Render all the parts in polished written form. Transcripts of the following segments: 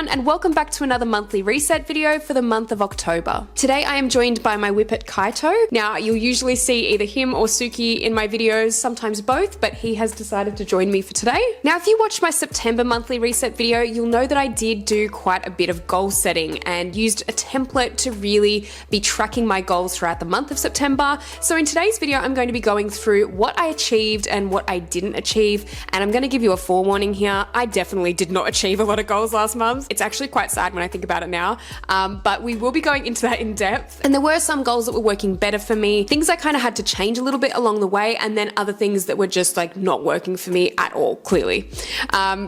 everyone, and welcome back to another monthly reset video for the month of October. Today I am joined by my whippet Kaito. Now you'll usually see either him or Suki in my videos, sometimes both, but he has decided to join me for today. Now if you watched my September monthly reset video, you'll know that I did do quite a bit of goal setting and used a template to really be tracking my goals throughout the month of September. So in today's video I'm going to be going through what I achieved and what I didn't achieve, and I'm going to give you a forewarning here. I definitely did not achieve a lot of goals last month. It's actually quite sad when I think about it now, but we will be going into that in depth. And there were some goals that were working better for me, things I kind of had to change a little bit along the way, and then other things that were just like not working for me at all, clearly,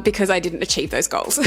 because I didn't achieve those goals.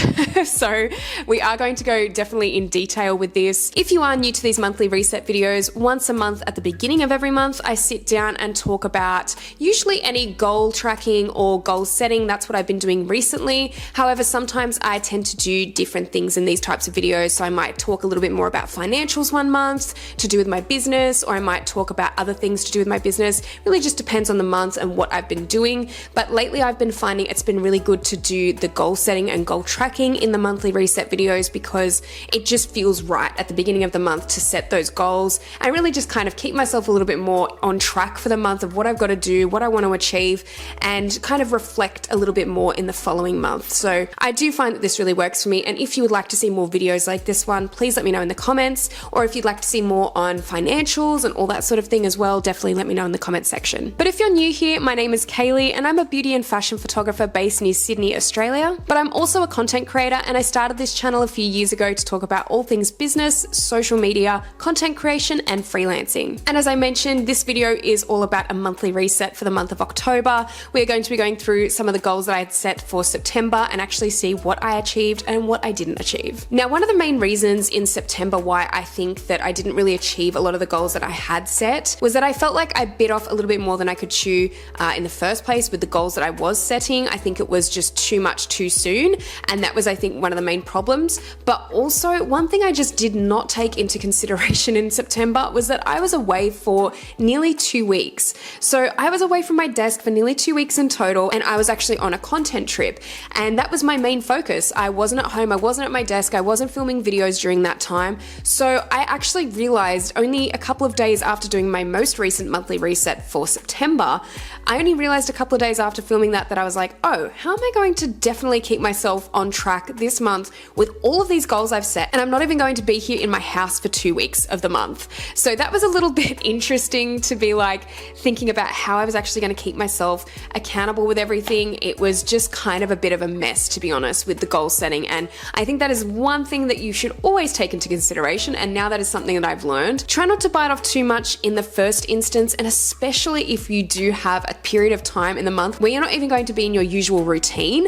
So we are going to go definitely in detail with this. If you are new to these monthly reset videos, once a month at the beginning of every month, I sit down and talk about usually any goal tracking or goal setting. That's what I've been doing recently. However, sometimes I tend to do different things in these types of videos. So I might talk a little bit more about financials one month to do with my business, or I might talk about other things to do with my business. Really just depends on the month and what I've been doing. But lately I've been finding it's been really good to do the goal setting and goal tracking in the monthly reset videos, because it just feels right at the beginning of the month to set those goals and really just kind of keep myself a little bit more on track for the month of what I've got to do, what I want to achieve, and kind of reflect a little bit more in the following month. So I do find that this really works for me, and if you would like to see more videos like this one, please let me know in the comments, or if you'd like to see more on financials and all that sort of thing as well, definitely let me know in the comment section. But if you're new here, my name is Kaylee and I'm a beauty and fashion photographer based near Sydney, Australia, but I'm also a content creator, and I started this channel a few years ago to talk about all things business, social media, content creation, and freelancing. And as I mentioned, this video is all about a monthly reset for the month of October. We're going to be going through some of the goals that I had set for September and actually see what I achieved and what I didn't achieve. Now, one of the main reasons in September why I think that I didn't really achieve a lot of the goals that I had set was that I felt like I bit off a little bit more than I could chew in the first place with the goals that I was setting. I think it was just too much too soon, and that was, I think, one of the main problems. But also, one thing I just did not take into consideration in September was that I was away for nearly 2 weeks. So I was away from my desk for nearly 2 weeks in total, and I was actually on a content trip, and that was my main focus. I wasn't at home, I wasn't at my desk, I wasn't filming videos during that time. So I actually realized only a couple of days after doing my most recent monthly reset for September, I only realized a couple of days after filming that I was like, oh, how am I going to definitely keep myself on track this month with all of these goals I've set, and I'm not even going to be here in my house for 2 weeks of the month. So that was a little bit interesting to be like thinking about how I was actually going to keep myself accountable with everything. It was just kind of a bit of a mess, to be honest, with the goal setting, and I think that is one thing that you should always take into consideration, and now that is something that I've learned. Try not to bite off too much in the first instance, and especially if you do have a period of time in the month where you're not even going to be in your usual routine,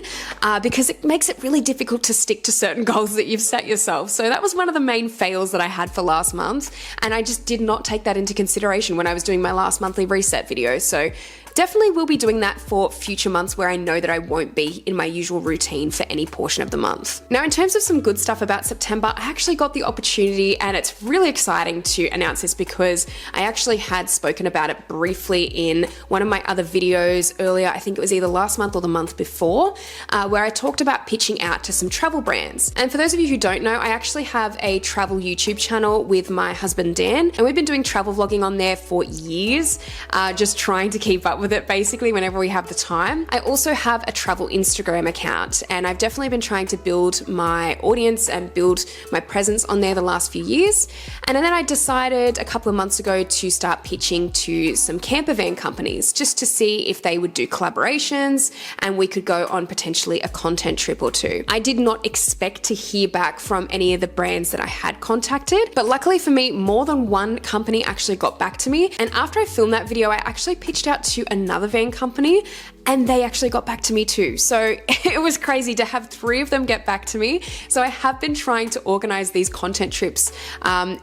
because it makes it really difficult to stick to certain goals that you've set yourself. So that was one of the main fails that I had for last month, and I just did not take that into consideration when I was doing my last monthly reset video. So definitely will be doing that for future months where I know that I won't be in my usual routine for any portion of the month. Now, in terms of some good stuff about September, I actually got the opportunity, and it's really exciting to announce this because I actually had spoken about it briefly in one of my other videos earlier. I think it was either last month or the month before, where I talked about pitching out to some travel brands. And for those of you who don't know, I actually have a travel YouTube channel with my husband Dan, and we've been doing travel vlogging on there for years, just trying to keep up with it basically whenever we have the time. I also have a travel Instagram account, and I've definitely been trying to build my audience and build my presence on there the last few years. And then I decided a couple of months ago to start pitching to some camper van companies just to see if they would do collaborations and we could go on potentially a content trip or two. I did not expect to hear back from any of the brands that I had contacted, but luckily for me, more than one company actually got back to me. And after I filmed that video, I actually pitched out to another van company, and they actually got back to me too. So it was crazy to have 3 of them get back to me. So I have been trying to organize these content trips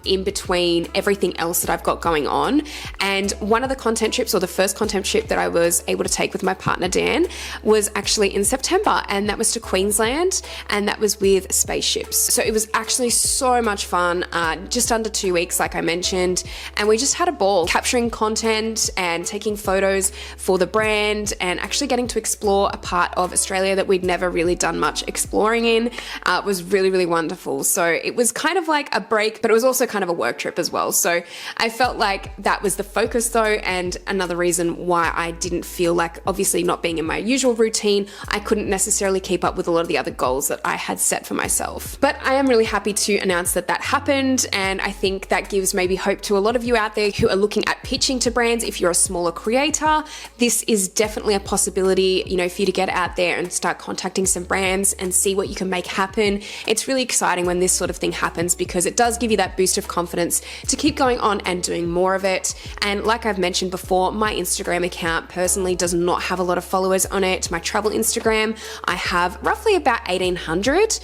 in between everything else that I've got going on. And one of the content trips, or the first content trip that I was able to take with my partner Dan, was actually in September, and that was to Queensland, and that was with Spaceships. So it was actually so much fun, just under 2 weeks like I mentioned, and we just had a ball capturing content and taking photos for the brand and actually actually getting to explore a part of Australia that we'd never really done much exploring in. It was really, really wonderful. So it was kind of like a break, but it was also kind of a work trip as well. So I felt like that was the focus though, and another reason why I didn't feel like, obviously not being in my usual routine, I couldn't necessarily keep up with a lot of the other goals that I had set for myself. But I am really happy to announce that that happened, and I think that gives maybe hope to a lot of you out there who are looking at pitching to brands. If you're a smaller creator, this is definitely a possibility, you know, for you to get out there and start contacting some brands and see what you can make happen. It's really exciting when this sort of thing happens because it does give you that boost of confidence to keep going on and doing more of it. And like I've mentioned before, my Instagram account personally does not have a lot of followers on it. My travel Instagram, I have roughly about 1,800,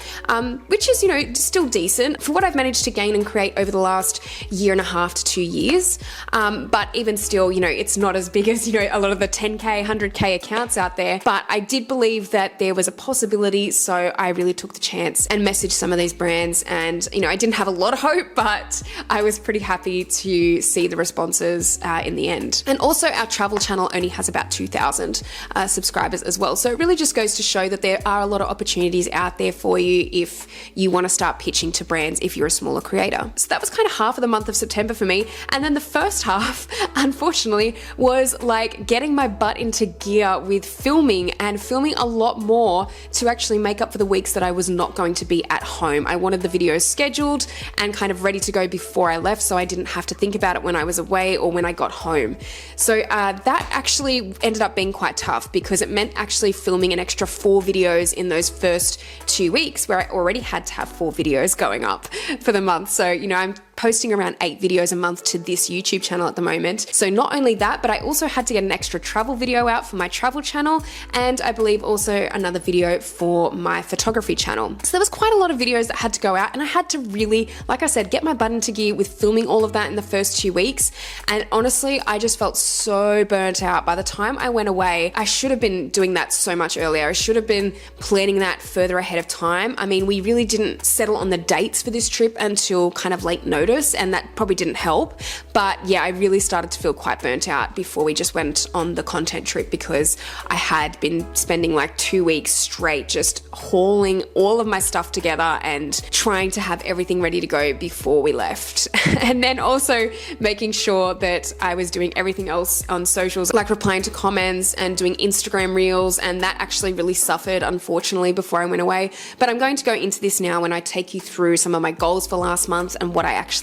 which is, you know, still decent for what I've managed to gain and create over the last year and a half to 2 years. But even still, you know, it's not as big as, you know, a lot of the 10K, 100K accounts out there. But I did believe that there was a possibility, so I really took the chance and messaged some of these brands. And, you know, I didn't have a lot of hope, but I was pretty happy to see the responses in the end. And also our travel channel only has about 2,000 subscribers as well. So it really just goes to show that there are a lot of opportunities out there for you if you want to start pitching to brands if you're a smaller creator. So that was kind of half of the month of September for me. And then the first half, unfortunately, was like getting my butt into gear with filming and filming a lot more to actually make up for the weeks that I was not going to be at home. I wanted the videos scheduled and kind of ready to go before I left, so I didn't have to think about it when I was away or when I got home. So that actually ended up being quite tough because it meant actually filming an extra 4 videos in those first 2 weeks where I already had to have 4 videos going up for the month. So, you know, I'm posting around 8 videos a month to this YouTube channel at the moment. So not only that, but I also had to get an extra travel video out for my travel channel, and I believe also another video for my photography channel. So there was quite a lot of videos that had to go out, and I had to really, like I said, get my butt into gear with filming all of that in the first 2 weeks. And honestly, I just felt so burnt out. By the time I went away, I should have been doing that so much earlier. I should have been planning that further ahead of time. I mean, we really didn't settle on the dates for this trip until kind of late notice, and that probably didn't help. But yeah, I really started to feel quite burnt out before we just went on the content trip because I had been spending like 2 weeks straight just hauling all of my stuff together and trying to have everything ready to go before we left. And then also making sure that I was doing everything else on socials, like replying to comments and doing Instagram reels, and that actually really suffered, unfortunately, before I went away. But I'm going to go into this now when I take you through some of my goals for last month and what I actually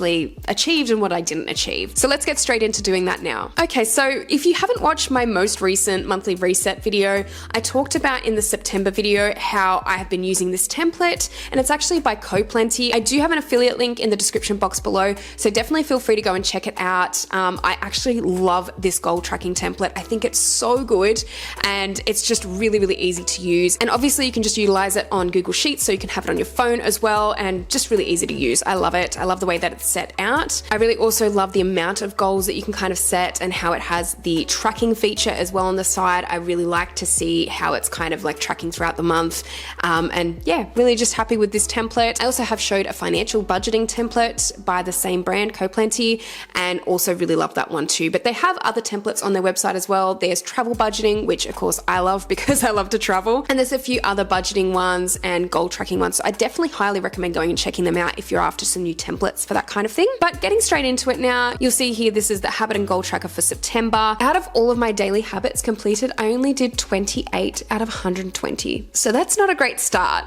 achieved and what I didn't achieve. So let's get straight into doing that now. Okay, so if you haven't watched my most recent monthly reset video, I talked about in the September video how I have been using this template, and it's actually by CoPlenty. I do have an affiliate link in the description box below, so definitely feel free to go and check it out. I actually love this goal tracking template. I think it's so good, and it's just really, really easy to use. And obviously you can just utilize it on Google Sheets, so you can have it on your phone as well, and just really easy to use. I love it. I love the way that it's set out. I really also love the amount of goals that you can kind of set and how it has the tracking feature as well on the side. I really like to see how it's kind of like tracking throughout the month. And yeah, really just happy with this template. I also have showed a financial budgeting template by the same brand, CoPlenty, and also really love that one too. But they have other templates on their website as well. There's travel budgeting, which of course I love because I love to travel. And there's a few other budgeting ones and goal tracking ones. So I definitely highly recommend going and checking them out if you're after some new templates for that kind of thing. But getting straight into it now, you'll see here, this is the habit and goal tracker for September. Out of all of my daily habits completed, I only did 28 out of 120. So that's not a great start.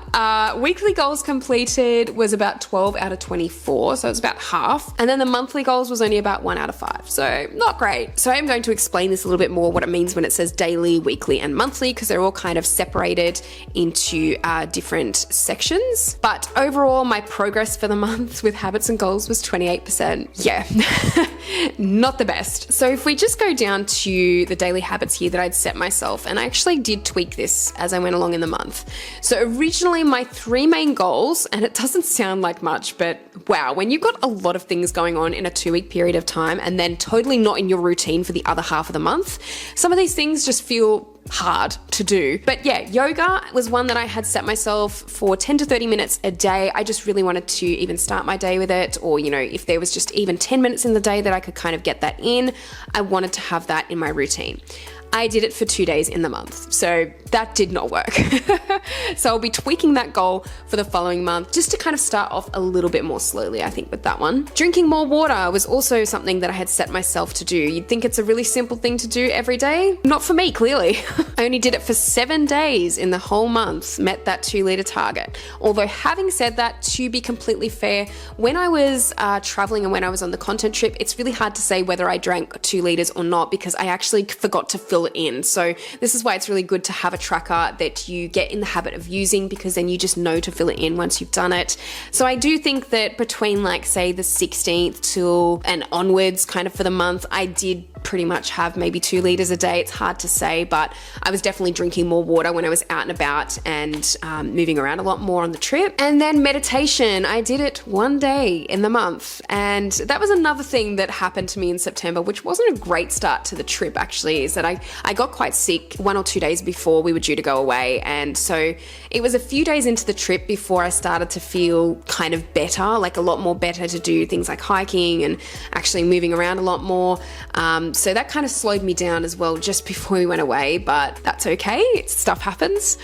Weekly goals completed was about 12 out of 24. So it's about half. And then the monthly goals was only about 1 out of 5. So not great. So I'm going to explain this a little bit more, what it means when it says daily, weekly, and monthly, because they're all kind of separated into different sections. But overall, my progress for the month with habits and goals was 28%. Yeah, not the best. So if we just go down to the daily habits here that I'd set myself, and I actually did tweak this as I went along in the month. So originally my 3 main goals, and it doesn't sound like much, but wow, when you've got a lot of things going on in a 2-week period of time and then totally not in your routine for the other half of the month, some of these things just feel hard to do. But yeah, yoga was one that I had set myself for 10 to 30 minutes a day. I just really wanted to even start my day with it, or, you know, if there was just even 10 minutes in the day that I could kind of get that in, I wanted to have that in my routine. I did it for 2 days in the month. So that did not work. So I'll be tweaking that goal for the following month just to kind of start off a little bit more slowly, I think, with that one. Drinking more water was also something that I had set myself to do. You'd think it's a really simple thing to do every day. Not for me, clearly. I only did it for 7 days in the whole month, met that 2-litre target. Although having said that, to be completely fair, when I was traveling and when I was on the content trip, it's really hard to say whether I drank 2 litres or not because I actually forgot to fill it in. So this is why it's really good to have a tracker that you get in the habit of using, because then you just know to fill it in once you've done it. So I do think that between, like, say the 16th till and onwards kind of for the month, I did pretty much have maybe 2 litres a day. It's hard to say, but I was definitely drinking more water when I was out and about and moving around a lot more on the trip. And then meditation, I did it 1 day in the month. And that was another thing that happened to me in September, which wasn't a great start to the trip actually, is that I got quite sick 1 or 2 days before we were due to go away. And so it was a few days into the trip before I started to feel kind of better, like a lot more better to do things like hiking and actually moving around a lot more. So that kind of slowed me down as well just before we went away, but that's okay. Stuff happens.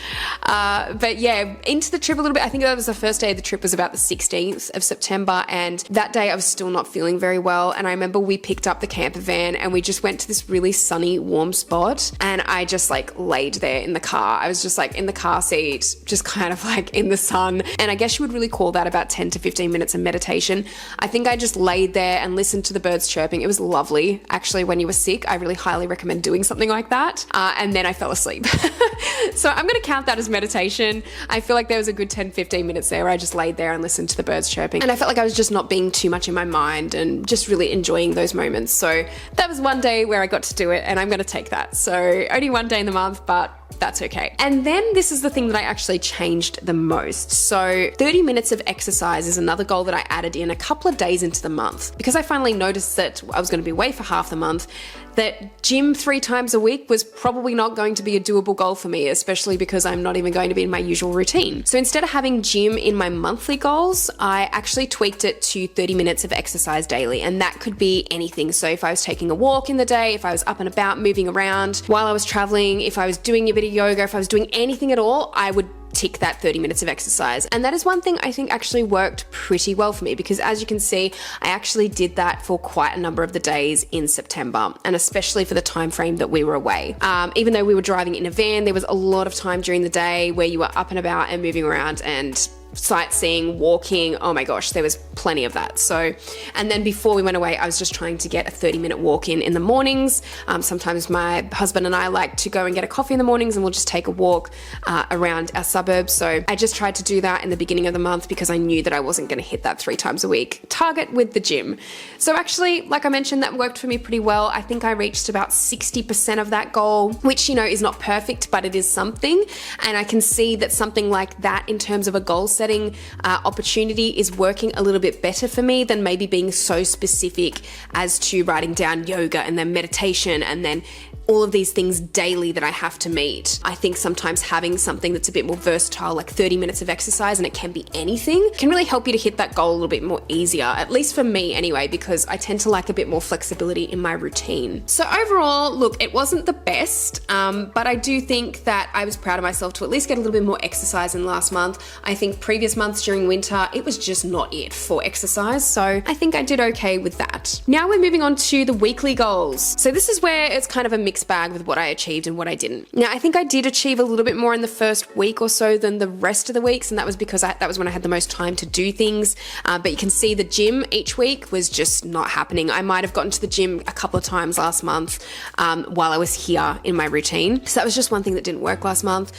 But yeah, into the trip a little bit. I think that was the first day of the trip was about the 16th of September. And that day I was still not feeling very well. And I remember we picked up the camper van and we just went to this really sunny, warm spot. And I just like laid there in the car. I was just like in the car seat, just kind of like in the sun. And I guess you would really call that about 10 to 15 minutes of meditation. I think I just laid there and listened to the birds chirping. It was lovely. Actually, when you were sick, I really highly recommend doing something like that. And then I fell asleep. So I'm going to count that as meditation. I feel like there was a good 10-15 minutes there where I just laid there and listened to the birds chirping. And I felt like I was just not being too much in my mind and just really enjoying those moments. So that was 1 day where I got to do it, and I'm going to take that. So only 1 day in the month, but that's okay. And then this is the thing that I actually changed the most. So 30 minutes of exercise is another goal that I added in a couple of days into the month, because I finally noticed that I was going to be away for half the month, that gym 3 times a week was probably not going to be a doable goal for me, especially because I'm not even going to be in my usual routine. So instead of having gym in my monthly goals, I actually tweaked it to 30 minutes of exercise daily. And that could be anything. So if I was taking a walk in the day, if I was up and about moving around while I was traveling, if I was doing a bit of yoga, if I was doing anything at all, I would tick that 30 minutes of exercise. And that is one thing I think actually worked pretty well for me, because as you can see, I actually did that for quite a number of the days in September, and especially for the time frame that we were away. Even though we were driving in a van, there was a lot of time during the day where you were up and about and moving around and sightseeing, walking. Oh my gosh, there was plenty of that. So, and then before we went away, I was just trying to get a 30-minute walk in the mornings. Sometimes my husband and I like to go and get a coffee in the mornings, and we'll just take a walk around our suburbs. So I just tried to do that in the beginning of the month because I knew that I wasn't going to hit that 3 times a week target with the gym. So actually, like I mentioned, that worked for me pretty well. I think I reached about 60% of that goal, which, you know, is not perfect, but it is something. And I can see that something like that in terms of a goal setting opportunity is working a little bit better for me than maybe being so specific as to writing down yoga and then meditation and then all of these things daily that I have to meet. I think sometimes having something that's a bit more versatile, like 30 minutes of exercise, and it can be anything, can really help you to hit that goal a little bit more easier, at least for me anyway, because I tend to like a bit more flexibility in my routine. So overall, look, it wasn't the best, but I do think that I was proud of myself to at least get a little bit more exercise in last month. I think previous months during winter, it was just not it for exercise, so I think I did okay with that. Now we're moving on to the weekly goals. So this is where it's kind of a mixed bag with what I achieved and what I didn't. Now, I think I did achieve a little bit more in the first week or so than the rest of the weeks, and that was because that was when I had the most time to do things. But you can see the gym each week was just not happening. I might have gotten to the gym a couple of times last month while I was here in my routine. So that was just one thing that didn't work last month.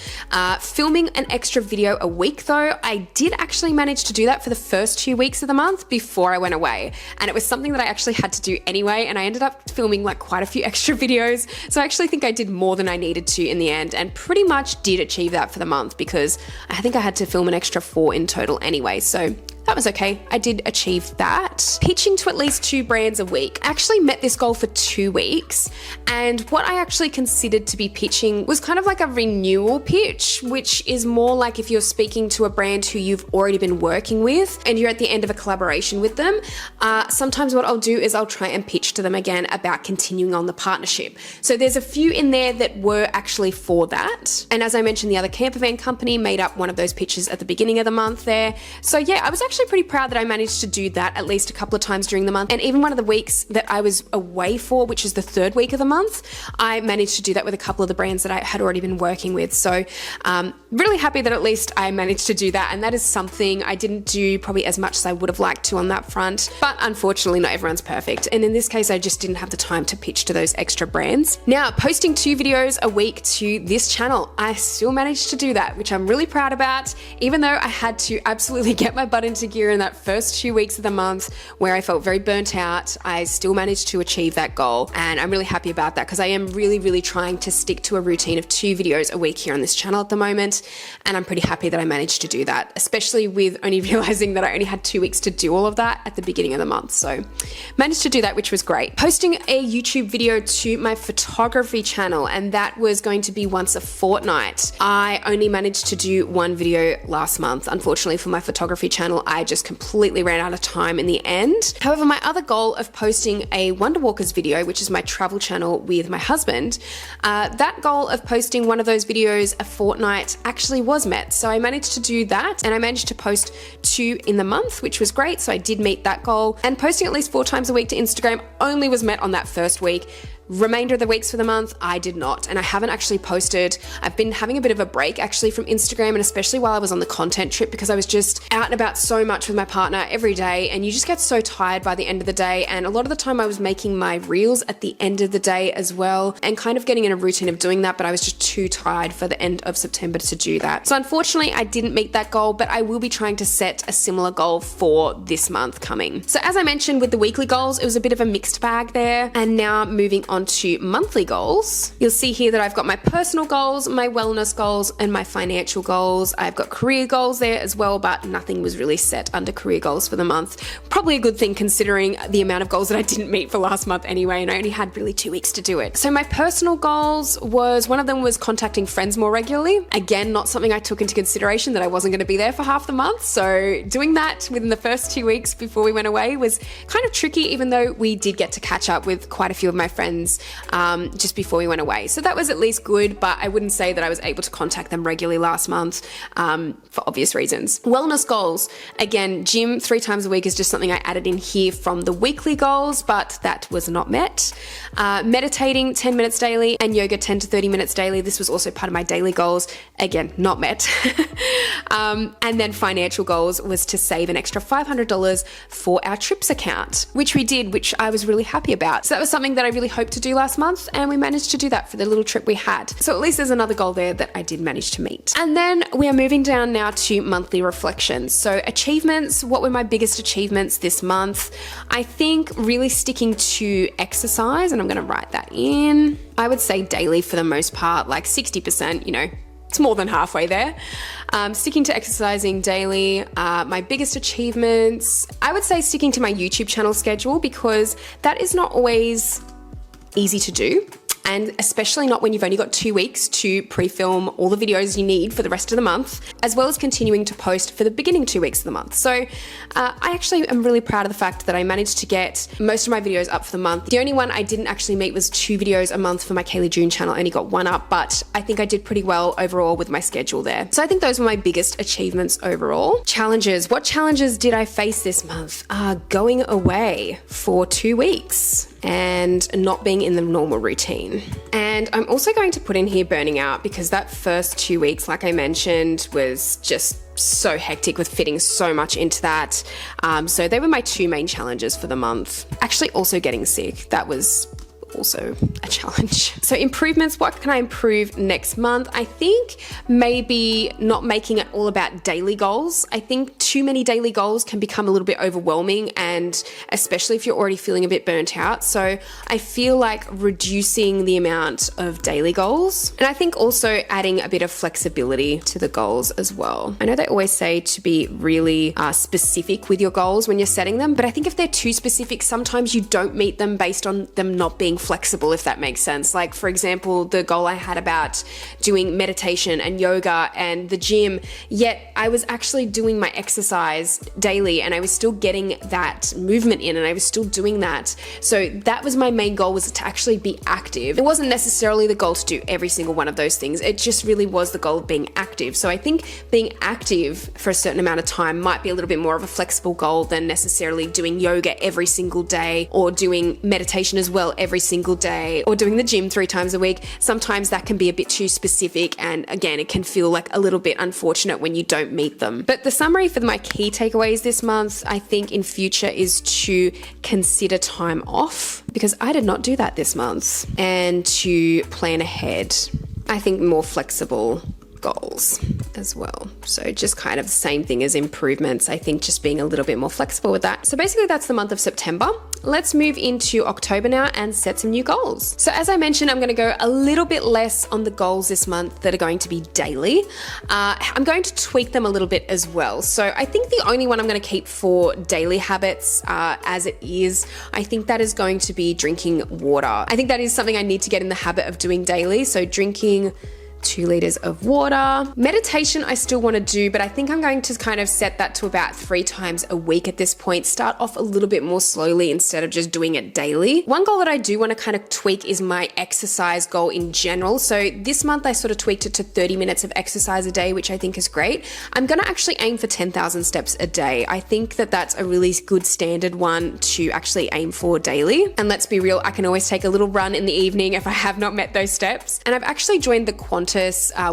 Filming an extra video a week though, I did actually manage to do that for the first 2 weeks of the month before I went away. And it was something that I actually had to do anyway, and I ended up filming like quite a few extra videos. So I actually think I did more than I needed to in the end, and pretty much did achieve that for the month because I think I had to film an extra 4 in total anyway. So that was okay. I did achieve that. Pitching to at least 2 brands a week. I actually met this goal for 2 weeks, and what I actually considered to be pitching was kind of like a renewal pitch, which is more like if you're speaking to a brand who you've already been working with and you're at the end of a collaboration with them. Sometimes what I'll do is I'll try and pitch to them again about continuing on the partnership. So there's a few in there that were actually for that. And as I mentioned, the other camper van company made up one of those pitches at the beginning of the month there. So yeah, I was actually pretty proud that I managed to do that at least a couple of times during the month. And even one of the weeks that I was away for, which is the 3rd week of the month, I managed to do that with a couple of the brands that I had already been working with. So really happy that at least I managed to do that. And that is something I didn't do probably as much as I would have liked to on that front. But unfortunately, not everyone's perfect. And in this case, I just didn't have the time to pitch to those extra brands. Now, posting 2 videos a week to this channel, I still managed to do that, which I'm really proud about. Even though I had to absolutely get my butt into gear in that first 2 weeks of the month where I felt very burnt out, I still managed to achieve that goal. And I'm really happy about that because I am really trying to stick to a routine of 2 videos a week here on this channel at the moment. And I'm pretty happy that I managed to do that, especially with only realizing that I only had 2 weeks to do all of that at the beginning of the month. So managed to do that, which was great. Posting a YouTube video to my photography channel, and that was going to be once a fortnight. I only managed to do 1 video last month. Unfortunately for my photography channel, I just completely ran out of time in the end. However, my other goal of posting a Wonder Walkers video, which is my travel channel with my husband, that goal of posting one of those videos a fortnight actually was met. So I managed to do that, and I managed to post 2 in the month, which was great. So I did meet that goal, and posting at least 4 times a week to Instagram only was met on that first week. Remainder of the weeks for the month, I did not. And I haven't actually posted. I've been having a bit of a break actually from Instagram, and especially while I was on the content trip, because I was just out and about so much with my partner every day, and you just get so tired by the end of the day. And a lot of the time I was making my reels at the end of the day as well, and kind of getting in a routine of doing that, but I was just too tired for the end of September to do that. So unfortunately, I didn't meet that goal, but I will be trying to set a similar goal for this month coming. So as I mentioned with the weekly goals, it was a bit of a mixed bag there. And now moving on to monthly goals, you'll see here that I've got my personal goals, my wellness goals, and my financial goals. I've got career goals there as well, but nothing was really set under career goals for the month. Probably a good thing considering the amount of goals that I didn't meet for last month anyway, and I only had really 2 weeks to do it. So my personal goals was, one of them was contacting friends more regularly. Again, not something I took into consideration that I wasn't going to be there for half the month. So doing that within the first 2 weeks before we went away was kind of tricky, even though we did get to catch up with quite a few of my friends just before we went away. So that was at least good, but I wouldn't say that I was able to contact them regularly last month for obvious reasons. Wellness goals, again, gym 3 times a week is just something I added in here from the weekly goals, but that was not met. Meditating 10 minutes daily and yoga 10 to 30 minutes daily. This was also part of my daily goals. Again, not met. And then financial goals was to save an extra $500 for our trips account, which we did, which I was really happy about. So that was something that I really hoped to do last month, and we managed to do that for the little trip we had. So at least there's another goal there that I did manage to meet. And then we are moving down now to monthly reflections. So achievements, what were my biggest achievements this month? I think really sticking to exercise, and I'm going to write that in. I would say daily for the most part, like 60%, you know, it's more than halfway there. Sticking to exercising daily. My biggest achievements, I would say sticking to my YouTube channel schedule, because that is not always easy to do. And especially not when you've only got 2 weeks to pre-film all the videos you need for the rest of the month, as well as continuing to post for the beginning 2 weeks of the month. So I actually am really proud of the fact that I managed to get most of my videos up for the month. The only one I didn't actually meet was 2 videos a month for my Kaylee June channel. I only got 1 up, but I think I did pretty well overall with my schedule there. So I think those were my biggest achievements overall. Challenges. What challenges did I face this month? Going away for 2 weeks and not being in the normal routine. And I'm also going to put in here burning out, because that first 2 weeks, like I mentioned, was just so hectic with fitting so much into that. So they were my 2 main challenges for the month. Actually also getting sick. That was also a challenge. So improvements, what can I improve next month? I think maybe not making it all about daily goals. I think too many daily goals can become a little bit overwhelming, and especially if you're already feeling a bit burnt out. So I feel like reducing the amount of daily goals, and I think also adding a bit of flexibility to the goals as well. I know they always say to be really specific with your goals when you're setting them, but I think if they're too specific, sometimes you don't meet them based on them not being flexible, if that makes sense. Like for example, the goal I had about doing meditation and yoga and the gym, yet I was actually doing my exercise daily and I was still getting that movement in and I was still doing that. So that was my main goal, was to actually be active. It wasn't necessarily the goal to do every single one of those things. It just really was the goal of being active. So I think being active for a certain amount of time might be a little bit more of a flexible goal than necessarily doing yoga every single day or doing meditation as well every single day or doing the gym 3 times a week. Sometimes that can be a bit too specific, and again, it can feel like a little bit unfortunate when you don't meet them. But the summary for my key takeaways this month, I think in future, is to consider time off, because I did not do that this month, and to plan ahead. I think more flexible goals as well. So just kind of the same thing as improvements. I think just being a little bit more flexible with that. So basically that's the month of September. Let's move into October now and set some new goals. So as I mentioned, I'm going to go a little bit less on the goals this month that are going to be daily. I'm going to tweak them a little bit as well. So I think the only one I'm going to keep for daily habits as it is, I think that is going to be drinking water. I think that is something I need to get in the habit of doing daily. So drinking 2 liters of water. Meditation I still want to do, but I think I'm going to kind of set that to about 3 times a week at this point. Start off a little bit more slowly instead of just doing it daily. One goal that I do want to kind of tweak is my exercise goal in general. So this month I sort of tweaked it to 30 minutes of exercise a day, which I think is great. I'm going to actually aim for 10,000 steps a day. I think that that's a really good standard one to actually aim for daily. And let's be real, I can always take a little run in the evening if I have not met those steps. And I've actually joined the Qantas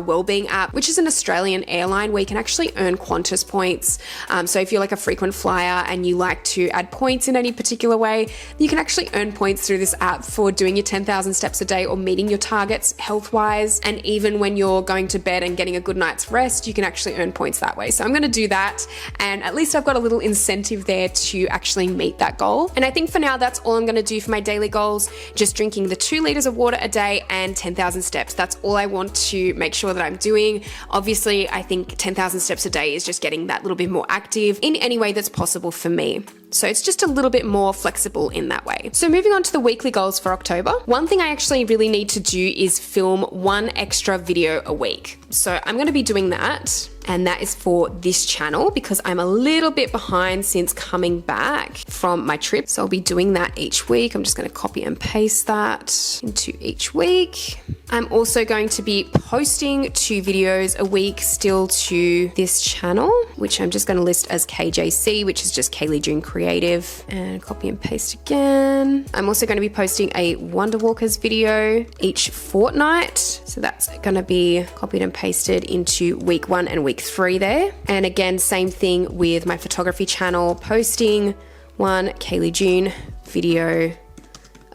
Wellbeing app, which is an Australian airline where you can actually earn Qantas points. So if you're like a frequent flyer and you like to add points in any particular way, you can actually earn points through this app for doing your 10,000 steps a day or meeting your targets health-wise. And even when you're going to bed and getting a good night's rest, you can actually earn points that way. So I'm going to do that. And at least I've got a little incentive there to actually meet that goal. And I think for now, that's all I'm going to do for my daily goals. Just drinking the 2 liters of water a day and 10,000 steps. That's all I want to make sure that I'm doing. Obviously, I think 10,000 steps a day is just getting that little bit more active in any way that's possible for me. So it's just a little bit more flexible in that way. So moving on to the weekly goals for October. One thing I actually really need to do is film 1 extra video a week. So I'm going to be doing that. And that is for this channel because I'm a little bit behind since coming back from my trip. So I'll be doing that each week. I'm just going to copy and paste that into each week. I'm also going to be posting 2 videos a week still to this channel, which I'm just going to list as KJC, which is just Kaylee June Creative, and copy and paste again. I'm also going to be posting a Wonder Walkers video each fortnight. So that's going to be copied and pasted into week 1 and week 3 there. And again, same thing with my photography channel, posting 1 Kaylee June video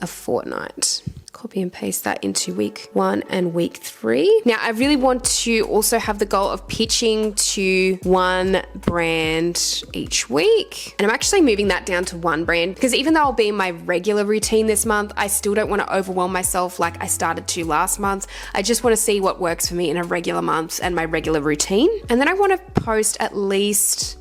a fortnight. Copy and paste that into week 1 and week 3. Now, I really want to also have the goal of pitching to 1 brand each week. And I'm actually moving that down to 1 brand because even though I'll be in my regular routine this month, I still don't want to overwhelm myself like I started to last month. I just want to see what works for me in a regular month and my regular routine. And then I want to post at least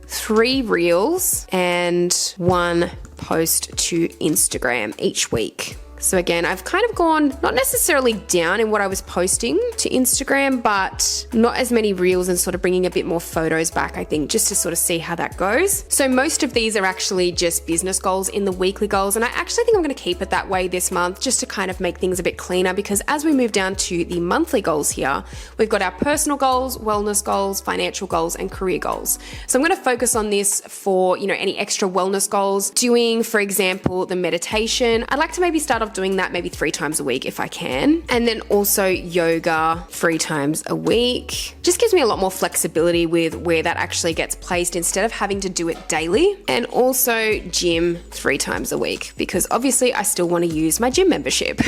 3 reels and 1 post to Instagram each week. So again, I've kind of gone not necessarily down in what I was posting to Instagram, but not as many reels and sort of bringing a bit more photos back, I think, just to sort of see how that goes. So most of these are actually just business goals in the weekly goals. And I actually think I'm going to keep it that way this month just to kind of make things a bit cleaner, because as we move down to the monthly goals here, we've got our personal goals, wellness goals, financial goals, and career goals. So I'm going to focus on this for, any extra wellness goals. Doing, for example, the meditation. I'd like to maybe start off myself doing that maybe 3 times a week if I can. And then also yoga 3 times a week. Just gives me a lot more flexibility with where that actually gets placed instead of having to do it daily. And also gym 3 times a week because obviously I still want to use my gym membership.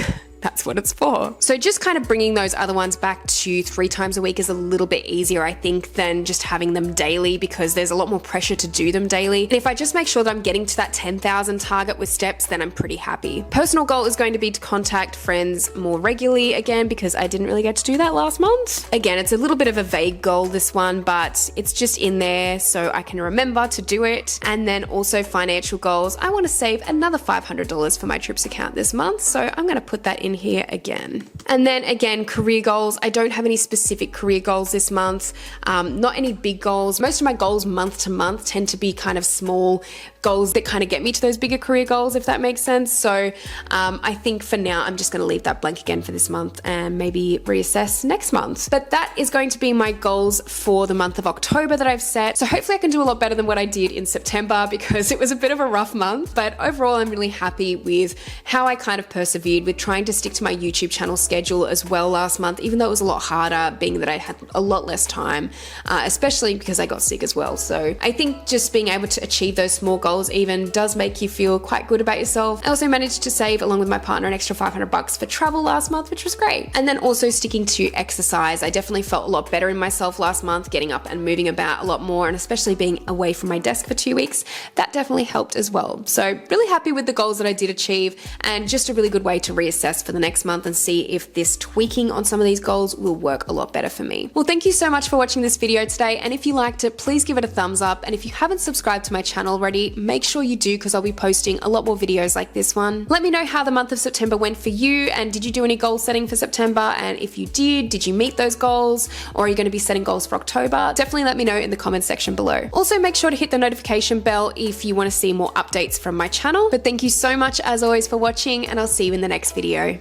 That's what it's for. So just kind of bringing those other ones back to 3 times a week is a little bit easier, I think, than just having them daily because there's a lot more pressure to do them daily. And if I just make sure that I'm getting to that 10,000 target with steps, then I'm pretty happy. Personal goal is going to be to contact friends more regularly again because I didn't really get to do that last month. Again, it's a little bit of a vague goal, this one, but it's just in there so I can remember to do it. And then also financial goals. I want to save another $500 for my trips account this month, so I'm going to put that in here again. And then again, career goals. I don't have any specific career goals this month, not any big goals. Most of my goals month to month tend to be kind of small goals that kind of get me to those bigger career goals, if that makes sense. So I think for now, I'm just going to leave that blank again for this month and maybe reassess next month. But that is going to be my goals for the month of October that I've set. So hopefully I can do a lot better than what I did in September because it was a bit of a rough month. But overall, I'm really happy with how I kind of persevered with trying to stick to my YouTube channel schedule as well last month, even though it was a lot harder being that I had a lot less time, especially because I got sick as well. So I think just being able to achieve those small goals even does make you feel quite good about yourself. I also managed to save, along with my partner, an extra $500 for travel last month, which was great. And then also sticking to exercise. I definitely felt a lot better in myself last month, getting up and moving about a lot more, and especially being away from my desk for 2 weeks. That definitely helped as well. So really happy with the goals that I did achieve, and just a really good way to reassess for the next month and see if this tweaking on some of these goals will work a lot better for me. Well, thank you so much for watching this video today, and if you liked it, please give it a thumbs up, and if you haven't subscribed to my channel already, make sure you do because I'll be posting a lot more videos like this one. Let me know how the month of September went for you, and did you do any goal setting for September, and if you did you meet those goals, or are you going to be setting goals for October? Definitely let me know in the comments section below. Also, make sure to hit the notification bell if you want to see more updates from my channel. But thank you so much as always for watching, and I'll see you in the next video.